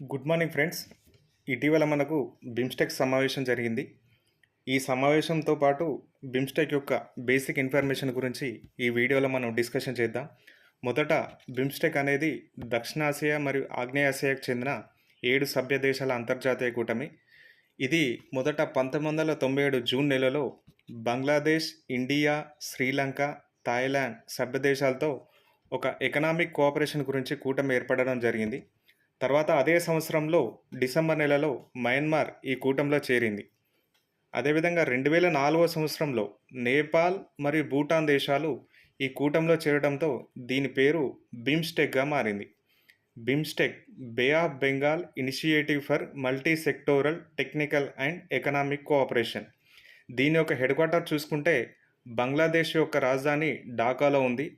Good morning friends. ఇటీవల మనకు BIMSTEC సమావేశం జరిగింది. ఈ సమావేశంతో పాటు బిమ్స్టెక్ యొక్క బేసిక్ ఇన్ఫర్మేషన్ గురించి ఈ వీడియోలో మనం డిస్కషన్ చేద్దాం. మొదట బిమ్స్టెక్ అనేది దక్షిణాసియా మరియు ఆగ్నేయాసియాకు చెందిన 7 సభ్య దేశాల అంతర్జాతీయ కూటమి. ఇది మొదట 1997 జూన్ నెలలో బంగ్లాదేశ్, ఇండియా, శ్రీలంక, థాయిలాండ్ సభ్య దేశాలతో ఒక ఎకనామిక్ కోఆపరేషన్ గురించి కూటమి ఏర్పడడం జరిగింది. తర్వాత అదే సంవత్సరంలో డిసెంబర్ నెలలో మయన్మార్ ఈ కూటమిలో చేరింది. అదేవిధంగా 2004 సంవత్సరంలో నేపాల్ మరియు భూటాన్ దేశాలు ఈ కూటమిలో చేరడంతో దీని పేరు బిమ్స్టెక్గా మారింది. BIMSTEC bay of Bengal initiative for multi sectoral technical and economic cooperation. దీని యొక్క హెడ్ క్వార్టర్ చూసుకుంటే బంగ్లాదేశ్ యొక్క రాజధాని ఢాకాలో ఉంది.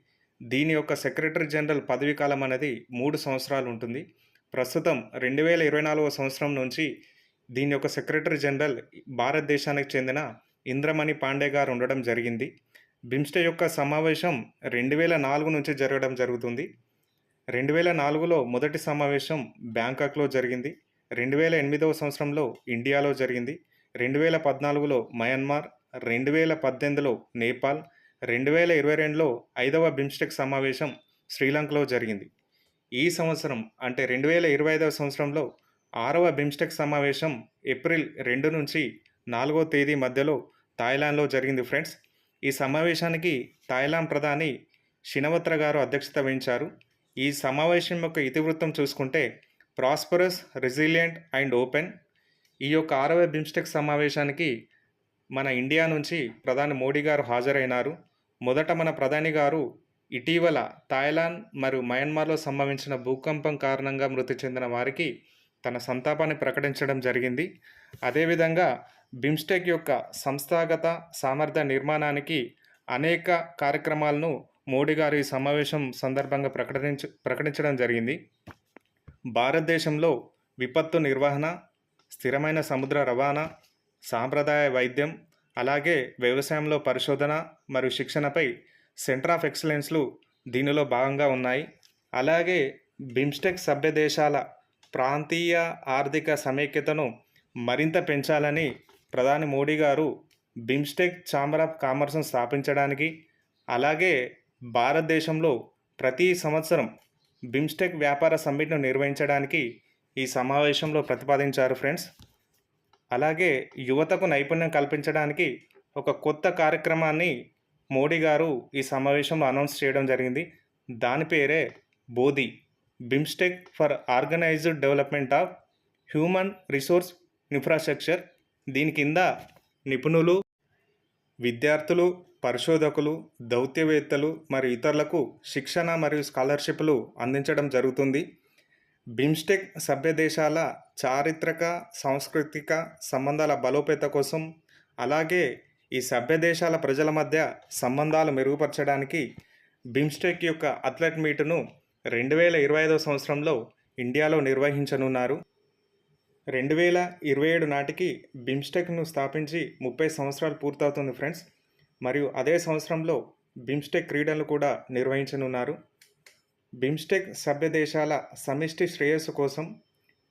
దీని యొక్క సెక్రటరీ జనరల్ పదవీ కాలం అనేది 3 సంవత్సరాలు ఉంటుంది. ప్రస్తుతం 2024 సంవత్సరం నుంచి దీని యొక్క సెక్రటరీ జనరల్ భారతదేశానికి చెందిన ఇంద్రమణి పాండే గారు ఉండడం జరిగింది. బిమ్స్టెక్ యొక్క సమావేశం 2004 నుంచి జరగడం జరుగుతుంది. 2004లో మొదటి సమావేశం బ్యాంకాక్లో జరిగింది. 2008 సంవత్సరంలో ఇండియాలో జరిగింది. 2014లో మయన్మార్, 2018లో నేపాల్, 2022లో 5వ బిమ్స్టెక్ సమావేశం శ్రీలంకలో జరిగింది. ఈ సంవత్సరం అంటే 2025 సంవత్సరంలో 6వ బిమ్స్టెక్ సమావేశం ఏప్రిల్ 2 నుంచి 4వ తేదీ మధ్యలో థాయిలాండ్లో జరిగింది ఫ్రెండ్స్. ఈ సమావేశానికి థాయిలాండ్ ప్రధాని షినవత్ర గారు అధ్యక్షత వహించారు. ఈ సమావేశం యొక్క ఇతివృత్తం చూసుకుంటే ప్రాస్పరస్, రెసిలియంట్ అండ్ ఓపెన్. ఈ యొక్క 6వ బిమ్స్టెక్ సమావేశానికి మన ఇండియా నుంచి ప్రధాని మోడీ గారు హాజరైనారు. మొదట మన ప్రధాని గారు ఇటీవల థాయిలాండ్ మరియు మయన్మార్లో సంభవించిన భూకంపం కారణంగా మృతి చెందిన వారికి తన సంతాపాన్ని ప్రకటించడం జరిగింది. అదేవిధంగా బిమ్స్టెక్ యొక్క సంస్థాగత సామర్థ్య నిర్మాణానికి అనేక కార్యక్రమాలను మోడీ గారు ఈ సమావేశం సందర్భంగా ప్రకటించడం జరిగింది. భారతదేశంలో విపత్తు నిర్వహణ, స్థిరమైన సముద్ర రవాణా, సాంప్రదాయ వైద్యం, అలాగే వ్యవసాయంలో పరిశోధన మరియు శిక్షణపై సెంటర్ ఆఫ్ ఎక్సలెన్స్లు దీనిలో భాగంగా ఉన్నాయి. అలాగే బిమ్స్టెక్ సభ్య దేశాల ప్రాంతీయ ఆర్థిక సమైక్యతను మరింత పెంచాలని ప్రధాని మోడీ గారు బిమ్స్టెక్ ఛాంబర్ ఆఫ్ కామర్స్ను స్థాపించడానికి, అలాగే భారతదేశంలో ప్రతి సంవత్సరం బిమ్స్టెక్ వ్యాపార సమ్మిట్ను నిర్వహించడానికి ఈ సమావేశంలో ప్రతిపాదించారు ఫ్రెండ్స్. అలాగే యువతకు నైపుణ్యం కల్పించడానికి ఒక కొత్త కార్యక్రమాన్ని మోడీ గారు ఈ సమావేశంలో అనౌన్స్ చేయడం జరిగింది. దాని పేరే BODHI, BIMSTEC for organized development of human resource infrastructure. దీని కింద నిపుణులు, విద్యార్థులు, పరిశోధకులు, దౌత్యవేత్తలు మరియు ఇతరులకు శిక్షణ మరియు స్కాలర్షిప్లు అందించడం జరుగుతుంది. బిమ్స్టెక్ సభ్య దేశాల చారిత్రక, సాంస్కృతిక సంబంధాల బలోపేత కోసం, అలాగే ఈ సభ్య దేశాల ప్రజల మధ్య సంబంధాలు మెరుగుపరచడానికి బిమ్స్టెక్ యొక్క అథ్లెట్ మీటును 2025 సంవత్సరంలో ఇండియాలో నిర్వహించనున్నారు. 2027 నాటికి బిమ్స్టెక్ను స్థాపించి 30 సంవత్సరాలు పూర్తవుతుంది ఫ్రెండ్స్. మరియు అదే సంవత్సరంలో బిమ్స్టెక్ క్రీడలు కూడా నిర్వహించనున్నారు. బిమ్స్టెక్ సభ్య దేశాల సమిష్టి శ్రేయస్సు కోసం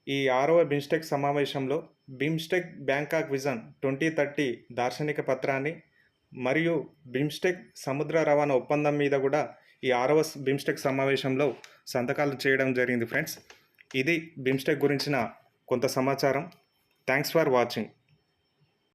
ఈ 6వ బిమ్స్టెక్ సమావేశంలో బిమ్స్టెక్ బ్యాంకాక్ విజన్ 2030 దార్శనిక పత్రాన్ని మరియు బిమ్స్టెక్ సముద్ర రవాణా ఒప్పందం మీద కూడా ఈ 6వ బిమ్స్టెక్ సమావేశంలో సంతకాలు చేయడం జరిగింది ఫ్రెండ్స్. ఇది బిమ్స్టెక్ గురించిన కొంత సమాచారం. Thanks for watching.